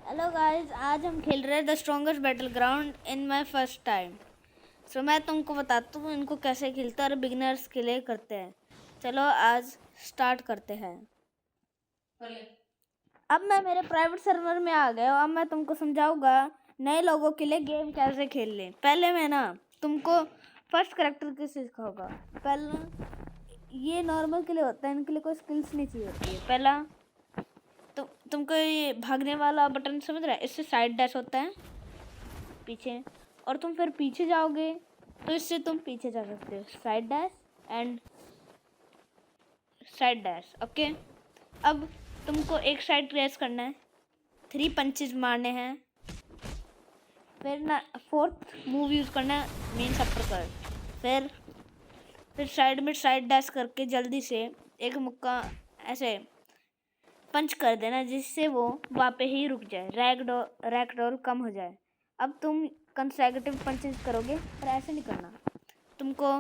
Hello guys, आज हम खेल रहे हैं the strongest battle ground in my first time. सो मैं तुमको बताता हूँ इनको कैसे खेलते हैं और बिगिनर्स के लिए करते हैं। चलो आज स्टार्ट करते हैं। अब मैं मेरे प्राइवेट सर्वर में आ गया। अब मैं तुमको समझाऊंगा नए लोगों के लिए गेम कैसे खेल लें। पहले मैं ना तुमको फर्स्ट कैरेक्टर के सिखाऊंगा। पहला ये नॉर्मल के लिए होता है, इनके लिए कोई स्किल्स नहीं चाहिए होती है। पहला तुमको ये भागने वाला बटन समझ रहा है, इससे साइड डैश होता है पीछे, और तुम फिर पीछे जाओगे तो इससे तुम पीछे जा सकते हो। Side dash and side dash. Okay, अब तुमको एक साइड रेस करना है, 3 पंचेज मारने हैं, फिर ना 4th मूव यूज़ करना है, मीन्स अपर कट। फिर साइड में साइड डैश करके जल्दी से एक मुक्का ऐसे पंच कर देना जिससे वो वहाँ पे ही रुक जाए, रैगडॉल कम हो जाए। अब तुम कंसेक्यूटिव पंचेस करोगे पर ऐसे नहीं करना, तुमको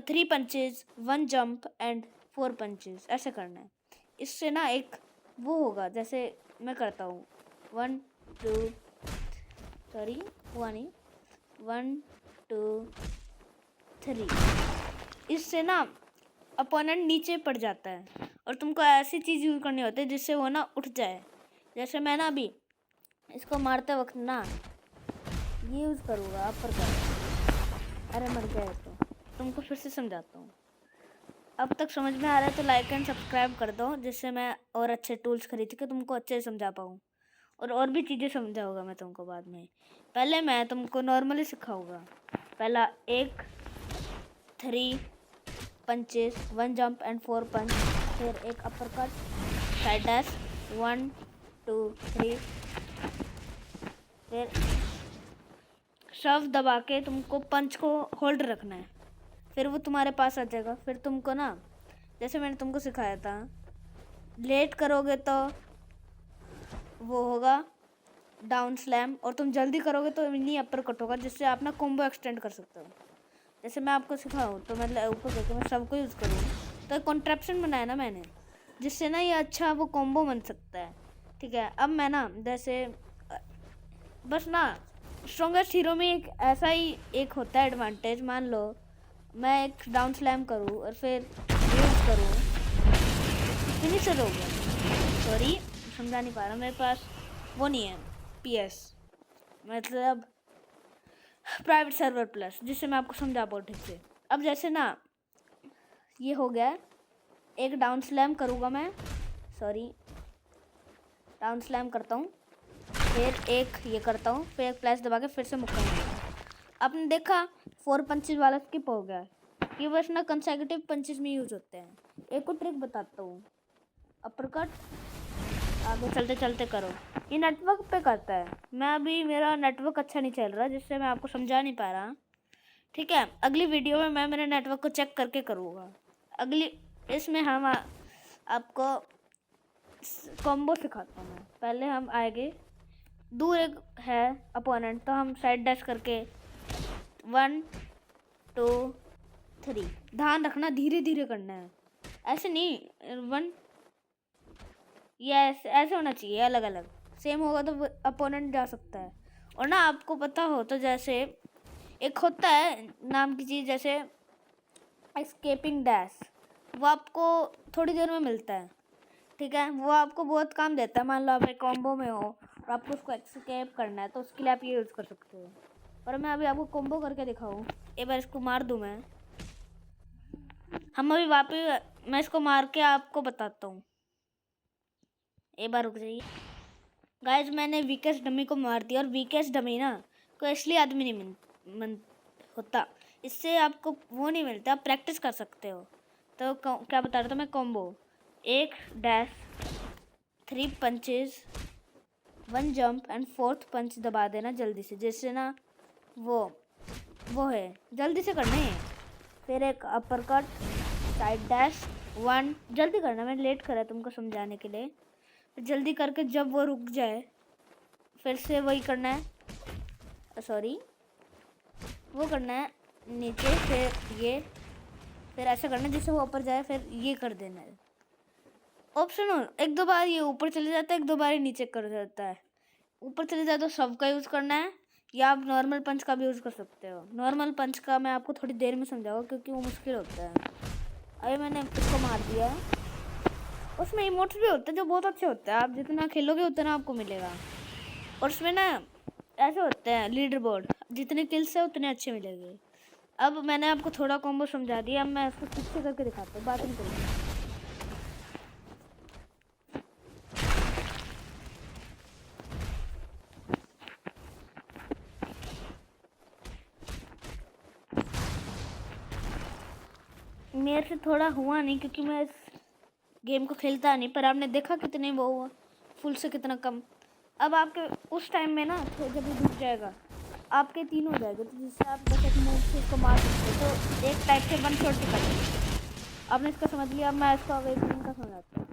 3 पंचेस 1 जंप एंड 4 पंचेस ऐसे करना है। इससे ना एक वो होगा, जैसे मैं करता हूँ 1 2 सॉरी 1 2 3। इससे ना अपोनेंट नीचे पड़ जाता है और तुमको ऐसी चीज़ यूज़ करनी होती है जिससे वो ना उठ जाए। जैसे मैं ना अभी इसको मारते वक्त ना ये यूज़ करूँगा अपर कट। अरे मर गया तो तुमको फिर से समझाता हूँ। अब तक समझ में आ रहा है तो लाइक एंड सब्सक्राइब कर दो, जिससे मैं और अच्छे टूल्स खरीद के तुमको अच्छे से समझा पाऊँ और भी चीज़ें समझाऊँगा मैं तुमको बाद में। पहले मैं तुमको नॉर्मली सिखाऊँगा। पहला 3 पंचेस 1 जंप एंड 4 पंच, फिर एक अपर कट, साइड डैश 1 2 3, फिर शव दबा के तुमको पंच को होल्ड रखना है, फिर वो तुम्हारे पास आ जाएगा। फिर तुमको ना जैसे मैंने तुमको सिखाया था, लेट करोगे तो वो होगा डाउन स्लैम, और तुम जल्दी करोगे तो मिनी अपर कट होगा, जिससे आप ना कॉम्बो एक्सटेंड कर सकते हो। जैसे मैं आपको सिखाऊँ तो मैं ऊपर करके मैं सबको यूज़ करूँ तो कॉन्ट्रैप्शन बनाया ना मैंने, जिससे ना ये अच्छा वो कॉम्बो बन सकता है। ठीक है, अब मैं ना जैसे बस ना स्ट्रॉन्गेस्ट हीरो में एक ऐसा ही एक होता है एडवांटेज। मान लो मैं एक डाउन स्लैम करूँ और फिर यूज़ करूँ, फिनिशर हो गया। सॉरी समझा नहीं पा रहा, मेरे पास वो नहीं है PS, मतलब प्राइवेट सर्वर प्लस, जिससे मैं आपको समझा पाऊँ ठीक से। अब जैसे ना ये हो गया, एक डाउन स्लैम करूँगा मैं, सॉरी डाउन स्लैम करता हूँ, फिर एक ये करता हूँ, फिर एक प्लेस दबा के फिर से मुक्का। आपने देखा 4 पंचेस वाला स्किप हो गया। ये बस ना कंसेक्यूटिव पंचेस में यूज होते हैं। एक और ट्रिक बताता हूँ, अपर कट आगे चलते चलते करो। ये नेटवर्क पे करता है, मैं अभी मेरा नेटवर्क अच्छा नहीं चल रहा जिससे मैं आपको समझा नहीं पा रहा। ठीक है, अगली वीडियो में मैं मेरे नेटवर्क को चेक करके करूँगा। अगली इसमें हम आपको कॉम्बो सिखाता हूँ मैं। पहले हम आएंगे, दूर एक है अपोनेंट, तो हम साइड डैश करके 1 2 3, ध्यान रखना धीरे धीरे करना है, ऐसे नहीं 1, ये ऐसे होना चाहिए, अलग अलग सेम होगा तो अपोनेंट जा सकता है। और ना आपको पता हो तो जैसे एक होता है नाम की चीज़, जैसे एस्केपिंग डैश, वो आपको थोड़ी देर में मिलता है। ठीक है, वो आपको बहुत काम देता है। मान लो आप एक कॉम्बो में हो और आपको उसको एस्केप करना है तो उसके लिए आप ये यूज़ कर सकते हो। पर मैं अभी आपको कॉम्बो करके दिखाऊँ, एक बार इसको मार दूँ मैं, हम अभी वापस मैं इसको मार के आपको बताता हूँ। एक बार रुक जाइए गाइस, मैंने वीकेस्ट डमी को मार दिया, और वीकेस्ट डमी ना कोई असली आदमी नहीं होता, इससे आपको वो नहीं मिलता, आप प्रैक्टिस कर सकते हो। तो क्या बता रहा था मैं, combo 1 dash 3 punches 1 jump and 4th पंच दबा देना जल्दी से, जिससे ना वो है जल्दी से करना है। फिर एक अपर कट, साइड डैश 1, जल्दी करना, मैं लेट करा तुमको समझाने के लिए। जल्दी करके जब वो रुक जाए फिर से वही करना है, सॉरी वो करना है नीचे, फिर ये, फिर ऐसा करना है जिससे वो ऊपर जाए, फिर ये कर देना है। ऑप्शन एक दो बार ये ऊपर चले जाता है, एक दो बार ही नीचे कर जाता है। ऊपर चले जाए तो सबका यूज़ करना है, या आप नॉर्मल पंच का भी यूज़ कर सकते हो। नॉर्मल पंच का मैं आपको थोड़ी देर में समझाऊंगा क्योंकि वो मुश्किल होता है। अभी मैंने इसको मार दिया है। उसमें इमोट्स भी होते हैं जो बहुत अच्छे होते हैं, आप जितना खेलोगे उतना आपको मिलेगा। और उसमें ना ऐसे होते हैं लीडर बोर्ड, जितने किल्स है उतने अच्छे मिलेंगे। अब मैंने आपको थोड़ा कॉम्बो समझा दिया, अब मैं इसको ठीक से करके दिखाता हूँ, बात नहीं करूँगा। मेरे से थोड़ा हुआ नहीं क्योंकि मैं इस गेम को खेलता नहीं, पर आपने देखा कितने वो हुआ, फुल से कितना कम। अब आपके उस टाइम में ना तो जब ये डूब जाएगा आपके 3 हो जाएगा, तो जिससे आप बस एक मूव से इसको मार सकते हो। तो एक टाइप से 1 शॉट टिकट है। आपने इसका समझ लिया, अब मैं इसको अवेकनिंग का समझाता हूँ।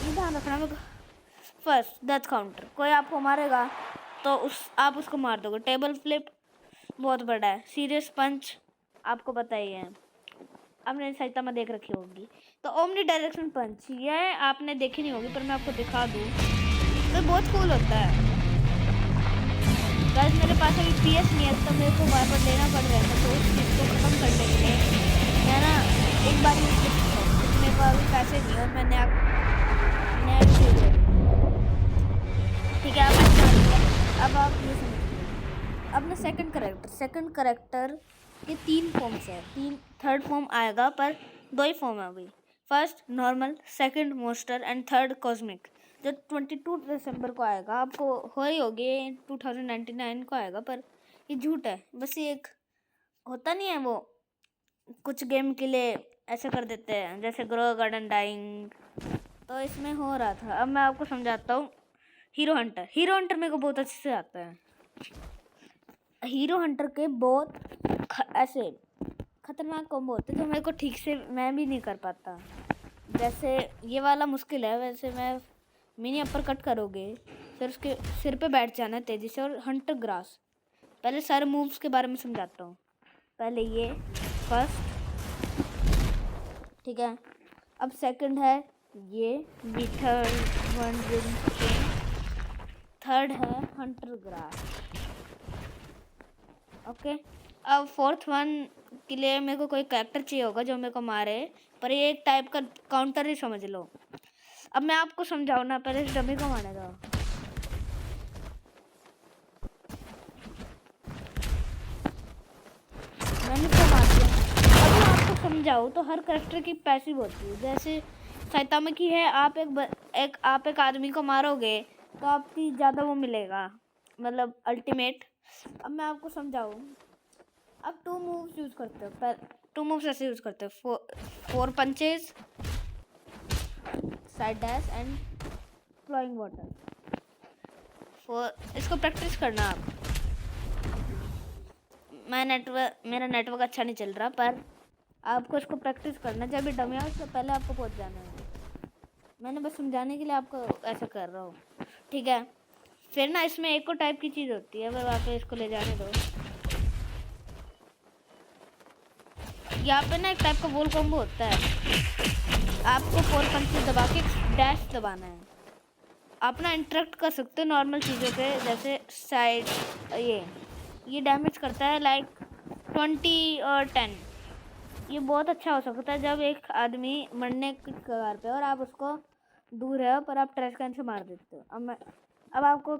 ये ध्यान रखना, मैं फर्स्ट डेथ काउंटर, कोई आपको मारेगा तो आप उसको मार दोगे। टेबल फ्लिप बहुत बड़ा है। सीरियस पंच आपको पता ही है, आपने साइतामा देख रखी होगी। तो ओमनी डायरेक्शन पंच ये आपने देखी नहीं होगी, पर मैं आपको दिखा दूँ तो बहुत कूल होता है। गाइस मेरे पास अभी PS नहीं है तो मेरे को बार बार लेना पड़ रहा है, तो उस चीज़ को ख़त्म करने के लिए मैं ना एक बार यूज़ कर सकता हूँ, क्योंकि मेरे पास अभी पैसे नहीं और मैं नया चीज़ है। ठीक है, अब आप ये समझिए। अब ना सेकंड करेक्टर के 3 फॉर्म्स है। थर्ड फॉर्म आएगा, पर 2 ही फॉर्म है अभी। First normal, second मोस्टर and third cosmic, जो 22 दिसंबर को आएगा। आपको हो ही होगी 2099 को आएगा, पर ये झूठ है। बस ये एक होता नहीं है, वो कुछ गेम के लिए ऐसे कर देते हैं, जैसे ग्रो गार्डन डाइंग, तो इसमें हो रहा था। अब मैं आपको समझाता हूँ। हीरो हंटर मेरे को बहुत अच्छे से आता है। हीरो हंटर के बहुत ऐसे खतरनाक कॉम्बो होते हैं जो मेरे को ठीक से मैं भी नहीं कर पाता। जैसे ये वाला मुश्किल है, वैसे मैं मिनी अपर कट करोगे फिर उसके सिर पे बैठ जाना है तेज़ी से, और हंटर ग्रास। पहले सारे मूव्स के बारे में समझाता हूँ। पहले ये फर्स्ट, ठीक है। अब सेकंड है ये थर्ड है हंटर ग्रास, ओके। अब फोर्थ वन के लिए मेरे को कोई कैरेक्टर चाहिए होगा जो मेरे को मारे, पर ये एक टाइप का काउंटर ही समझ लो। अब मैं आपको समझाऊँ ना, पहले इस डमी को मारने दो। मैंने इसको मार दिया। अब मैं आपको समझाऊँ तो हर कैरेक्टर की पैसिव होती है। जैसे साइतामा की है, आप एक आदमी को मारोगे तो आपकी ज़्यादा वो मिलेगा, मतलब अल्टीमेट। अब मैं आपको समझाऊँ, अब 2 मूव्स यूज़ करते हो। पर 2 मूव्स ऐसे यूज़ करते हो, 4 punches, side dash and flowing water. इसको प्रैक्टिस करना आप। मेरा नेटवर्क अच्छा नहीं चल रहा, पर आपको इसको प्रैक्टिस करना। जब भी डमी उससे पहले आपको पहुंच जाना है। मैंने बस समझाने के लिए आपको ऐसा कर रहा हूँ, ठीक है। फिर ना इसमें एक और टाइप की चीज़ होती है, अगर आप इसको ले जाने दो। यहाँ पे ना एक टाइप का वॉल कॉम्बो होता है। आपको 4 पंचेस दबा के डैश दबाना है। आप ना इंटरेक्ट कर सकते हो नॉर्मल चीज़ों पे, जैसे साइड ये डैमेज करता है लाइक 20 और 10। ये बहुत अच्छा हो सकता है जब एक आदमी मरने की कगार पे और आप उसको दूर है, पर आप ट्रैश कैन से मार देते हो। अब आपको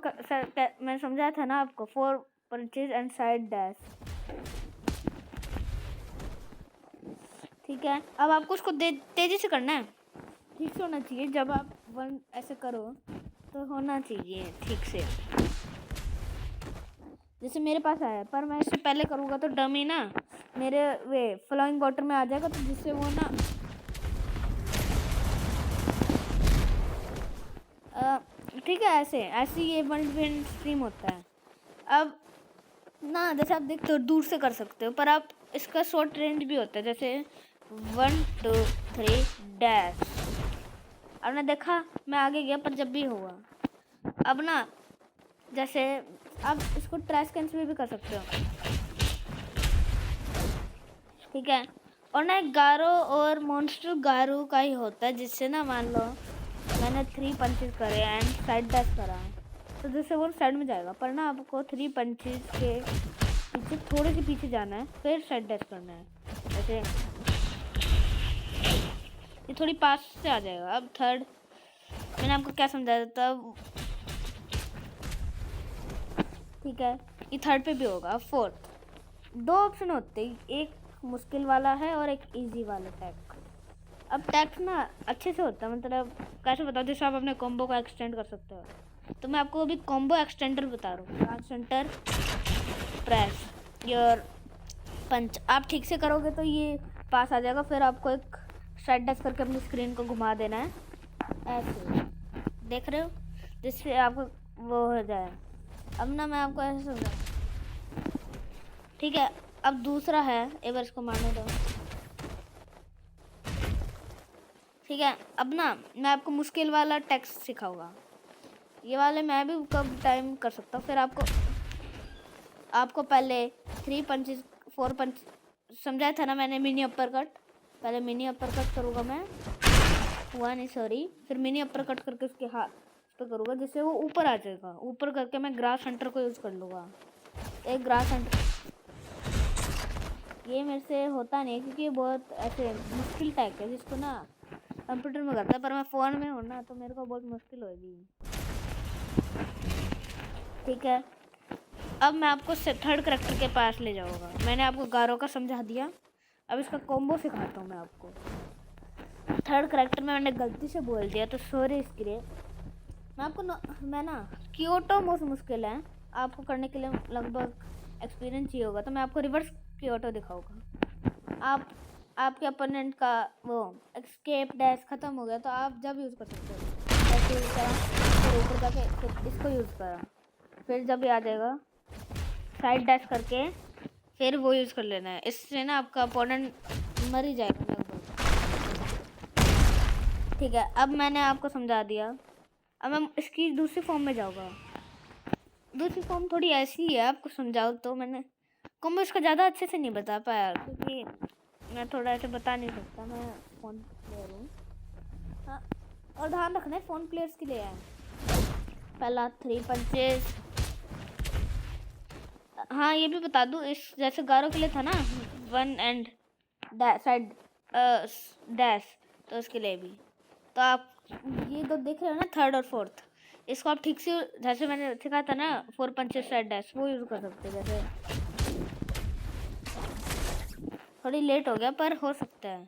मैं समझाया था ना आपको, 4 पंचेस एंड साइड डैश, ठीक है। अब आपको उसको तेज़ी से करना है, ठीक से होना चाहिए। जब आप 1 ऐसे करो तो होना चाहिए ठीक से, जैसे मेरे पास आया। पर मैं इससे पहले करूँगा तो डमी ना मेरे वे फ्लोइंग वाटर में आ जाएगा, तो जिससे वो ना ठीक है। ऐसे ये 1 विन स्ट्रीम होता है। अब ना जैसे आप देखते हो दूर से कर सकते हो, पर आप इसका शॉर्ट रेंज भी होता है, जैसे 1 2 3 डैश। आपने देखा मैं आगे गया, पर जब भी हुआ। अब ना जैसे आप इसको ट्रैश कैन से भी कर सकते हो, ठीक है। और ना एक गारो और मॉन्स्टर गारो का ही होता है, जिससे ना मान लो मैंने 3 पंचेस करे एंड साइड डैश करा तो जिससे वो साइड में जाएगा, पर ना आपको 3 पंचेस के पीछे थोड़े से पीछे जाना है, फिर साइड डैश करना है। ऐसे ये थोड़ी पास से आ जाएगा। अब थर्ड मैंने आपको क्या समझाया था, ठीक है, ये थर्ड पे भी होगा। फोर्थ 2 ऑप्शन होते हैं, एक मुश्किल वाला है और एक इजी वाला टैग। अब टैक्स ना अच्छे से होता है, मतलब कैसे बताओ, जैसे आप अपने कॉम्बो को एक्सटेंड कर सकते हो, तो मैं आपको अभी कॉम्बो एक्सटेंडर बता रहा हूँ। ब्रांच सेंटर प्रेस योर पंच, आप ठीक से करोगे तो ये पास आ जाएगा। फिर आपको एक साइड डैश करके अपनी स्क्रीन को घुमा देना है, ऐसे देख रहे हो, जिससे आपको वो हो जाए। अब ना मैं आपको ऐसे समझा, ठीक है। अब दूसरा है, एक बार इसको मारने दो, ठीक है। अब ना मैं आपको मुश्किल वाला टेक्स्ट सिखाऊंगा, ये वाले मैं भी कब टाइम कर सकता हूँ। फिर आपको पहले 3 पंचेस 4 पंच समझाया था ना मैंने, मिनी अपर कट। पहले मिनी अपर कट करूँगा मैं, हुआ नहीं सॉरी, फिर मिनी अपर कट करके उसके हाथ पे करूँगा, जिससे वो ऊपर आ जाएगा। ऊपर करके मैं ग्रास हंटर को यूज़ कर लूँगा। एक ग्रास हंटर ये मेरे से होता नहीं है, क्योंकि ये बहुत ऐसे मुश्किल टाइप है, जिसको ना कंप्यूटर में करता है, पर मैं फ़ोन में हूँ ना, तो मेरे को बहुत मुश्किल होगी, ठीक है। अब मैं आपको थर्ड करेक्टर के पास ले जाऊँगा। मैंने आपको गारो का समझा दिया, अब इसका कॉम्बो सिखाता हूँ मैं आपको। थर्ड करेक्टर में मैंने गलती से बोल दिया, तो सॉरी इसके लिए। मैं ना क्योटो मोस्ट मुश्किल है आपको करने के लिए, लगभग एक्सपीरियंस चाहिए होगा, तो मैं आपको रिवर्स क्योटो दिखाऊंगा। आपके अपोनेंट का वो एस्केप डैश ख़त्म हो गया, तो आप जब यूज़ कर सकते हो ऐसे यूज़ करा, फिर ऊपर जाके फिर इसको यूज़ करा, फिर जब ये आ जाएगा साइड डैश करके फिर वो यूज़ कर लेना है। इससे ना आपका अपोनेंट मर ही जाएगा लगभग, ठीक है। अब मैंने आपको समझा दिया, अब मैं इसकी दूसरी फॉर्म में जाऊँगा। दूसरी फॉर्म थोड़ी ऐसी है, आपको समझाऊँ तो मैंने कॉम्बो इसका ज़्यादा अच्छे से नहीं बता पाया, क्योंकि मैं थोड़ा ऐसे बता नहीं सकता, मैं फ़ोन प्लेयर हूँ। हाँ, और ध्यान रखना है फ़ोन प्लेयर्स के लिए है। पहला 3 पंचेस, हाँ ये भी बता दूँ, इस जैसे गारो के लिए था ना 1 एंड साइड डैश, तो उसके लिए भी। तो आप ये दो देख रहे हो ना, थर्ड और फोर्थ, इसको आप ठीक से जैसे मैंने सिखाया था ना 4 पंचेस साइड डैश, वो यूज़ कर सकते हैं। जैसे थोड़ी लेट हो गया, पर हो सकता है,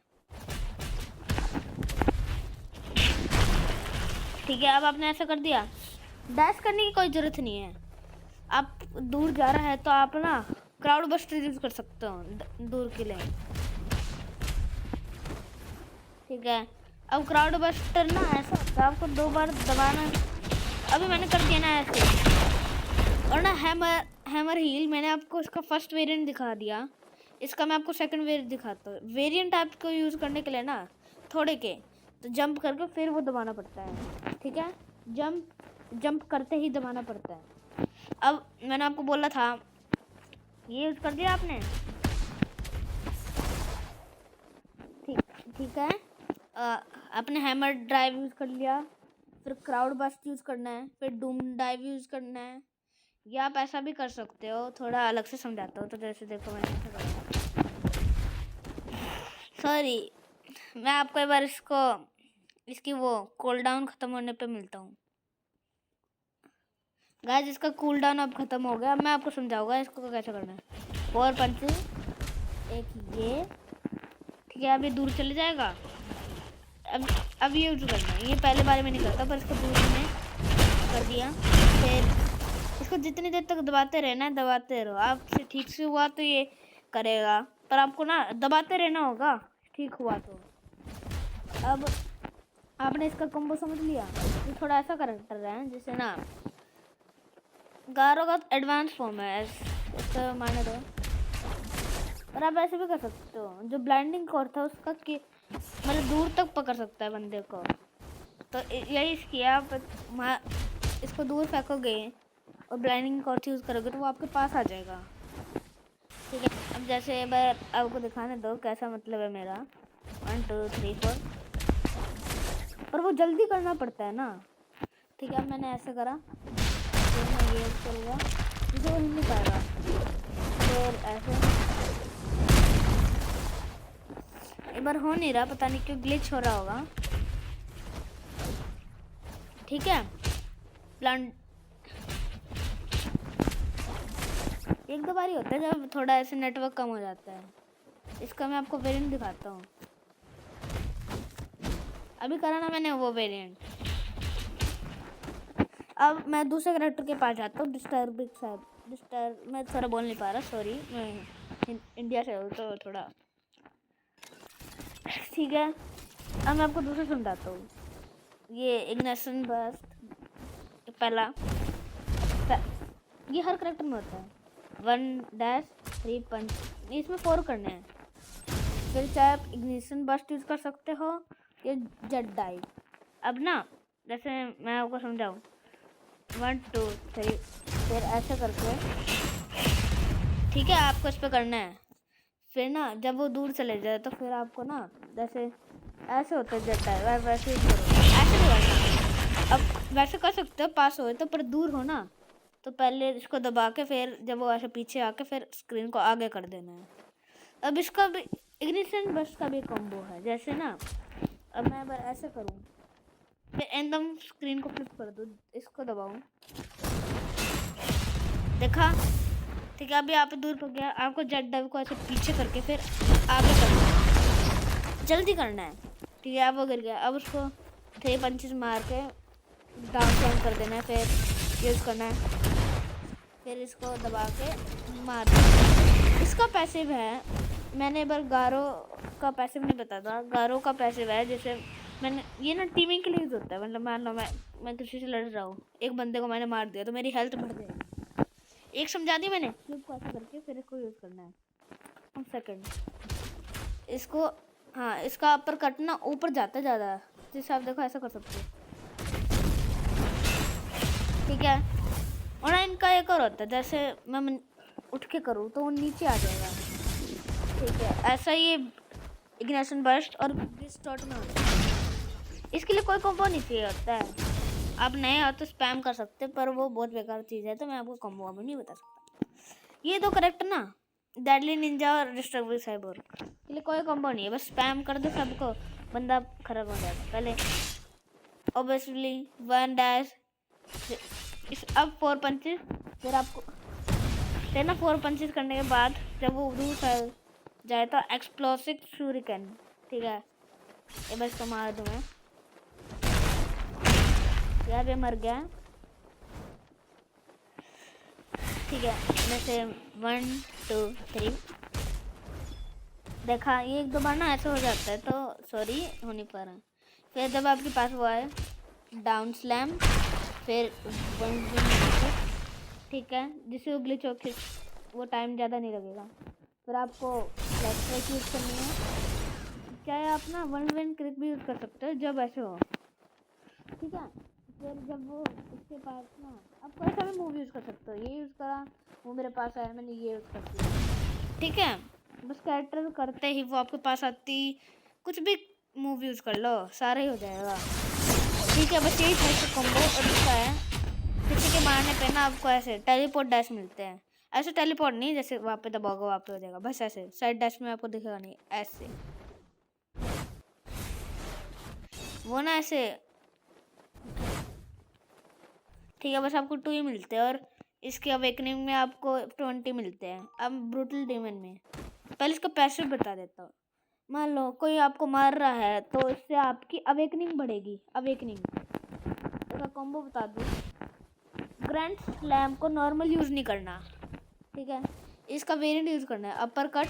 ठीक है। अब आपने ऐसा कर दिया, डैश करने की कोई ज़रूरत नहीं है। आप दूर जा रहा है तो आप ना क्राउड बस्टर यूज़ कर सकते हो दूर के लिए, ठीक है। अब क्राउड बस्टर ना ऐसा होता है, आपको 2 बार दबाना, अभी मैंने कर दिया ना ऐसे। और ना हैमर हील मैंने आपको इसका फर्स्ट वेरिएंट दिखा दिया, इसका मैं आपको सेकंड वेरिएंट दिखाता हूँ। वेरिएंट आपको यूज़ करने के लिए ना थोड़े के तो जंप करके फिर वो दबाना पड़ता है, ठीक है। जंप करते ही दबाना पड़ता है। अब मैंने आपको बोला था, ये यूज़ कर दिया आपने, ठीक है। आपने हैमर ड्राइव यूज़ कर लिया, फिर क्राउड बस्ट यूज़ करना है, फिर डूम डाइव यूज़ करना है, या आप ऐसा भी कर सकते हो। थोड़ा अलग से समझाता हूँ, तो जैसे देखो मैंने ऐसा करा, सॉरी, मैं आपको एक बार इसकी वो कूल डाउन ख़त्म होने पे मिलता हूँ। गाइस इसका कूल डाउन अब ख़त्म हो गया, अब मैं आपको समझाऊंगा इसको कैसे करना है। 4 पंचेस, एक ये, ठीक है। अभी दूर चले जाएगा, अब ये यूज करना है, ये पहले बारे में नहीं करता, पर इसको दूर में कर दिया। फिर इसको जितनी देर तक दबाते रहना है, दबाते रहो, आपसे ठीक से हुआ तो ये करेगा, पर आपको ना दबाते रहना होगा, ठीक हुआ तो। अब आपने इसका कॉम्बो समझ लिया, ये थोड़ा ऐसा करेक्टर है जैसे ना गारो का एडवांस फॉर्म है, इसका माने दो, पर आप ऐसे भी कर सकते हो। जो ब्लाइंडिंग कोर था उसका कि मतलब दूर तक पकड़ सकता है बंदे को, तो यही इसकी आप इसको दूर फेंकोगे और ब्लाइंडिंग कोर यूज़ करोगे तो वो आपके पास आ जाएगा, ठीक है। अब अब जैसे एक बार आपको दिखाने दो कैसा मतलब है मेरा 1 2 3 4, पर वो जल्दी करना पड़ता है ना। ठीक है, अब मैंने ऐसे करा, फिर मैं ये करूँगा, मुझे वो हिल नहीं पाएगा, फिर ऐसे। एक बार हो नहीं रहा, पता नहीं क्यों ग्लिच हो रहा होगा। ठीक है, प्लांट एक दो बार ही होता है जब थोड़ा ऐसे नेटवर्क कम हो जाता है। इसका मैं आपको वेरिएंट दिखाता हूँ। अभी करा ना मैंने वो वेरिएंट। अब मैं दूसरे करेक्टर के पास जाता हूँ, डिस्टर्बिंग साहब। मैं थोड़ा बोल नहीं पा रहा, सॉरी, मैं इंडिया से हूँ तो थोड़ा। ठीक है, अब मैं आपको दूसरा समझाता हूँ। ये इग्निशन बर्स्ट पहला, ये हर करेक्टर में होता है। 1-3 पंच, इसमें 4 करने हैं। फिर चाहे आप इग्निशन बर्स्ट यूज कर सकते हो या जेट डाइव। अब ना जैसे मैं आपको समझाऊँ, 1 2 3, फिर ऐसे करके। ठीक है, आपको इस पर करना है। फिर ना जब वो दूर चले जाए तो फिर आपको ना जैसे ऐसे होता है जेट डाइव, वैसे ही करो, ऐसे नहीं करना। अब वैसे कर सकते हो पास हो तो, पर दूर हो ना तो पहले इसको दबा के फिर जब वो ऐसे पीछे आके फिर स्क्रीन को आगे कर देना है। अब इसका भी इग्निशन बर्स्ट का भी कॉम्बो है। जैसे ना अब मैं बार ऐसे करूँ, फिर एकदम स्क्रीन को फ्लिप कर दूँ, इसको दबाऊँ, देखा। ठीक है, अभी आप दूर हो गया, आपको जेट डाइव को ऐसे पीछे करके फिर आगे करना है, जल्दी करना है। ठीक है, अब वो गिर गया, अब उसको 3 पंचेस मार के डाउन कर देना है, फिर यूज़ करना है, फिर इसको दबा के मार देना। इसका पैसिव है, मैंने एक बार गारो का पैसिव नहीं पता था। गारो का पैसिव है जैसे मैंने ये ना टीमिंग के लिए यूज़ होता है। मतलब मान लो मैं किसी से लड़ रहा हूँ, एक बंदे को मैंने मार दिया तो मेरी हेल्थ बढ़ जाएगी। एक समझा दी मैंने, इसको ऐसा करके फिर इसको यूज़ करना है। सेकंड इसको, हाँ, इसका अपर कट ना ऊपर जाता है ज़्यादा, जिससे आप देखो ऐसा कर सकते हो। ठीक है, और इनका एक और होता है, जैसे मैं उठ के करूँ तो वो नीचे आ जाएगा। ठीक है, ऐसा ये इग्निशन बर्स्ट और डिस्टॉर्ट में होता है। इसके लिए कोई कॉम्बो नहीं चाहिए होता है। आप नए हो तो स्पैम कर सकते, पर वो बहुत बेकार चीज़ है, तो मैं आपको कॉम्बो अभी नहीं बता सकता। ये दो करेक्टर ना, डेडली निंजा और डिस्टर्बिंग साइबोर्ग, के लिए कोई कॉम्बो नहीं है, बस स्पैम कर दो सबको, बंदा खराब हो जाएगा। पहले ऑब्वियसली 1 डैश, अब 4 पंचेस, फिर आपको फिर ना 4 पंचेस करने के बाद जब वो दूर फैल जाए तो एक्सप्लोसिव शूरिकन। ठीक है, ये बस को मार दूँ मैं, यार ये मर गया। ठीक है, जैसे 1 2 3, देखा ये एक दो बार ना ऐसा हो जाता है, तो सॉरी हो नहीं पा रहा। फिर जब आपके पास वो आए डाउन स्लैम, फिर 1 ठीक है, जिससे वो ग्लिच हो, वो टाइम ज़्यादा नहीं लगेगा। फिर आपको फ्लैश स्ट्राइक यूज़ करनी है, चाहे आप ना 1 क्रिक भी यूज़ कर सकते हो जब ऐसे हो। ठीक है, फिर जब वो इसके पास ना, आप कोई सा भी मूव यूज़ कर सकते हो। ये यूज़ करा, वो मेरे पास आया, मैंने ये यूज़ कर दिया। ठीक है, बस कैरेक्टर करते ही वो आपके पास आती, कुछ भी मूव यूज़ कर लो, सारा ही हो जाएगा। ठीक है, बस यही था इसका कॉम्बो। और इसका है किसी के मारने पे ना आपको ऐसे टेलीपोर्ट डैश मिलते हैं। ऐसे टेलीपोर्ट नहीं जैसे वहाँ पे दबाओगे वहाँ पे हो जाएगा, बस ऐसे साइड डैश में आपको दिखेगा नहीं, ऐसे वो ना ऐसे। ठीक है, बस आपको 2 ही मिलते हैं, और इसके अवेकनिंग में आपको 20 मिलते हैं। अब ब्रूटल डेमन में पहले इसका पैसिव बता देता हूँ। मान लो कोई आपको मार रहा है तो इससे आपकी अवेकनिंग बढ़ेगी। अवेकनिंग इसका कॉम्बो बता दूँ, ग्रैंड स्लैम को नॉर्मल यूज़ नहीं करना। ठीक है, इसका वेरिएंट यूज़ करना है, अपर कट,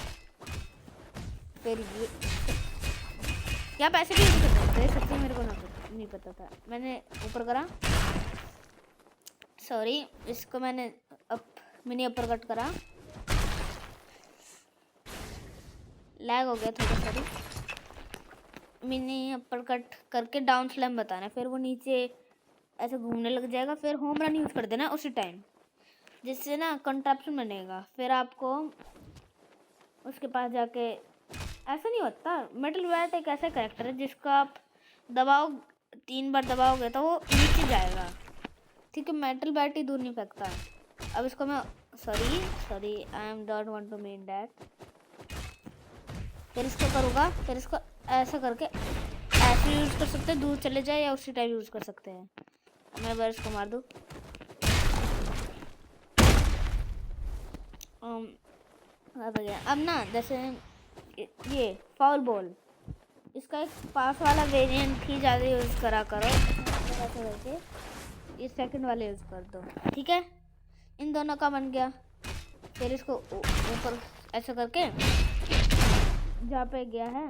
फिर ये या पैसे भी यूज़ कर सकते हैं। सच्ची मेरे को नहीं पता था, मैंने ऊपर करा, सॉरी, इसको मैंने मिनी अपर कट करा, लैग हो गया थोड़ा, सॉरी। मिनी अपर कट करके डाउन स्लैम बताना, फिर वो नीचे ऐसे घूमने लग जाएगा, फिर होम रन यूज़ कर देना उसी टाइम, जिससे ना कंट्रैप्शन बनेगा। फिर आपको उसके पास जाके, ऐसा नहीं होता। मेटल बैट एक ऐसा कैरेक्टर है जिसका आप दबाओ, 3 बार दबाओगे तो वो नीचे जाएगा, ठीक है। मेटल बैट ही दूर नहीं फेंकता। अब इसको मैं sorry I am don't want to mean that. फिर इसको करूँगा, फिर इसको ऐसा करके ऐसे यूज़ कर सकते हैं, दूर चले जाए या उसी टाइम यूज़ कर सकते हैं। मैं बस इसको मार दूँ। अब ना जैसे ये फाउल बॉल, इसका एक पास वाला वेरिएंट ही ज़्यादा यूज़ करा करो। ऐसा करके ये सेकंड वाले यूज़ कर दो, ठीक है। इन दोनों का बन गया। फिर इसको ऊपर ऐसा करके जहाँ पे गया है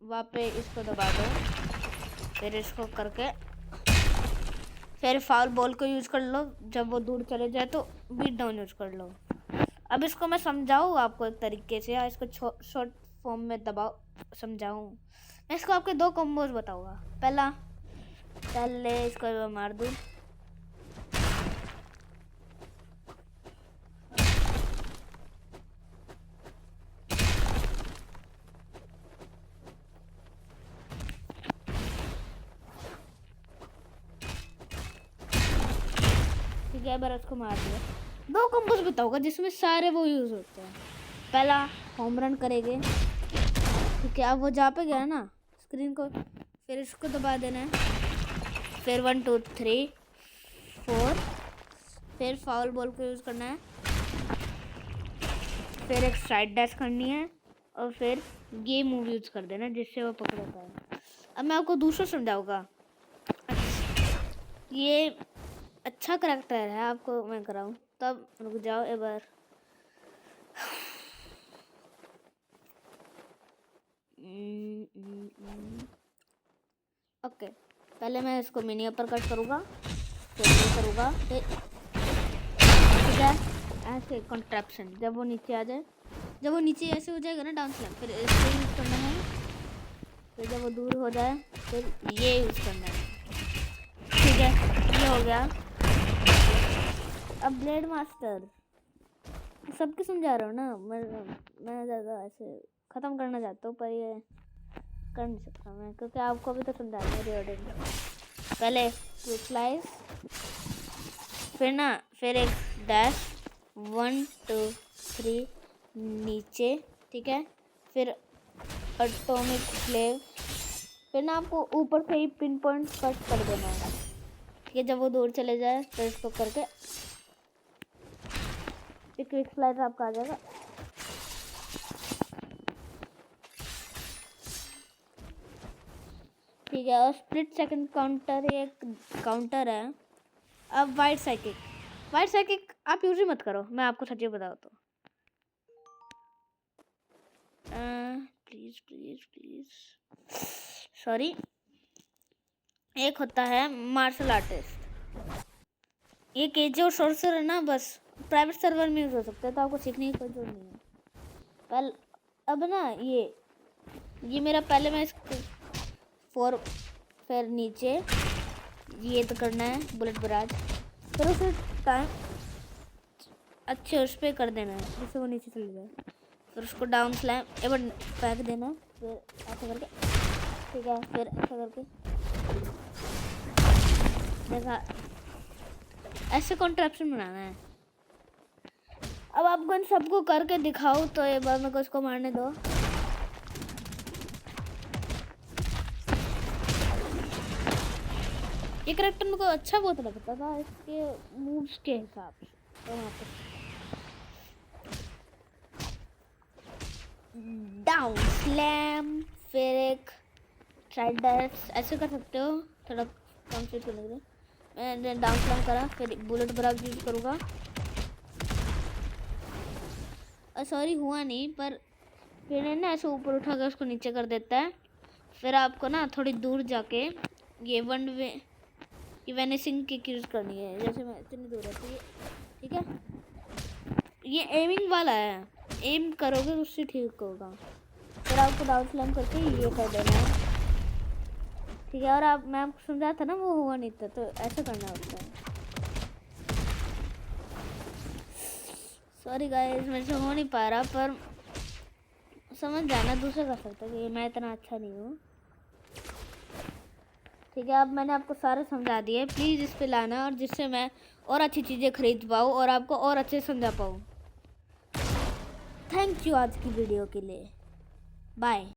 वहाँ पे इसको दबा दो। फिर इसको करके फिर फाउल बॉल को यूज़ कर लो, जब वो दूर चले जाए तो बीट डाउन यूज़ कर लो। अब इसको मैं समझाऊँ आपको एक तरीके से, या इसको शॉर्ट फॉर्म में दबाओ समझाऊँ। मैं इसको आपके 2 कॉम्बोज बताऊँगा। पहले इसको मैं मार दूँ, ठीक है। बार उसको मार दिया। 2 कॉम्बोज बताऊँगा जिसमें सारे वो यूज़ होते हैं। पहला होम रन करेंगे, ठीक है। अब वो जहाँ पे गया ना स्क्रीन को, फिर इसको दबा देना है। फिर 1 2 3 4, फिर फाउल बॉल को यूज़ करना है। फिर एक साइड डैश करनी है और फिर ये मूव यूज़ कर देना जिससे वो पकड़ता है। अब मैं आपको दूसरा समझाऊँगा। ये अच्छा करैक्टर है, आपको मैं कराऊँ तब रुक जाओ एक बार। ओके, पहले मैं इसको मिनी अपर कट करूँगा, फिर ये करूँगा, ठीक है। ऐसे कॉन्ट्रैप्शन, जब वो नीचे आ जाए, जब वो नीचे ऐसे हो जाएगा ना डाउन स्लैम, फिर इसको यूज़ करना है। फिर जब वो दूर हो जाए फिर ये यूज़ करना है, ठीक है। ये हो गया। अब ब्लेड मास्टर सबके समझा रहा हूँ ना, मैं ज़्यादा ऐसे ख़त्म करना चाहता हूँ, पर ये कर नहीं सकता मैं, क्योंकि आपको भी तो समझाना है रिकॉर्डिंग। पहले क्विक स्लाइस, फिर एक डैश 1 2 3 नीचे, ठीक है। फिर एटॉमिक फ्लेव, फिर ना आपको ऊपर से ही पिन पॉइंट कट कर देना है, ठीक है। जब वो दूर चले जाए तो इसको करके क्विक स्लाइस आपका आ जाएगा। ठीक है। और स्प्लिट सेकंड काउंटर एक काउंटर है। अब वाइट साइकिक आप यूज ही मत करो, मैं आपको सच्ची बताऊँ तो। Please sorry. एक होता है मार्शल आर्टिस्ट, ये केजी और सोर्सर है ना, बस प्राइवेट सर्वर में यूज हो सकता है, तो आपको सीखने की कोई जरूरत नहीं है। अब ना ये मेरा पहले मैं इसको 4, फिर नीचे ये तो करना है बुलेट बराज, फिर उसे टाइम अच्छे उस पर कर देना है जिससे वो नीचे चले जाए। फिर उसको डाउन स्लैम एक बार फेंक देना, फिर ऐसा करके, ठीक है। फिर ऐसा करके देखा, ऐसे कॉन्ट्रैप्शन बनाना है। अब आपको इन सबको करके दिखाऊँ तो एक बार मेरे को इसको मारने दो। ये करैक्टर मेरे को अच्छा बहुत लगता था इसके मूव्स के हिसाब से, तो वहाँ पे डाउन स्लैम, फिर एक साइड डैश ऐसे कर सकते हो, थोड़ा कंप्लीट करने के लिए। मैंने डाउन स्लैम करा, फिर बुलेट बराबर यूज करूँगा। सॉरी हुआ नहीं, पर फिर ना ऐसे ऊपर उठा कर उसको नीचे कर देता है। फिर आपको ना थोड़ी दूर जाके ये वन वे ये वेनिसिंग किक यूज़ करनी है, जैसे मैं इतनी दूर रहती है, ठीक है। ये एमिंग वाला है, एम करोगे तो उससे ठीक होगा। फिर आपको डाउन स्लैम करके ये कर देना है, ठीक है। और आप मैं आपको समझा था ना, वो हुआ नहीं था, तो ऐसा करना होता है। सॉरी गाइस, मेरे से हो नहीं पा रहा, पर समझ जाना, दूसरे कर सकते कि मैं इतना अच्छा नहीं हूँ। ठीक है, अब मैंने आपको सारे समझा दिए। प्लीज़ इस पे लाना, और जिससे मैं और अच्छी चीज़ें खरीद पाऊँ और आपको और अच्छे से समझा पाऊँ। थैंक यू आज की वीडियो के लिए। बाय।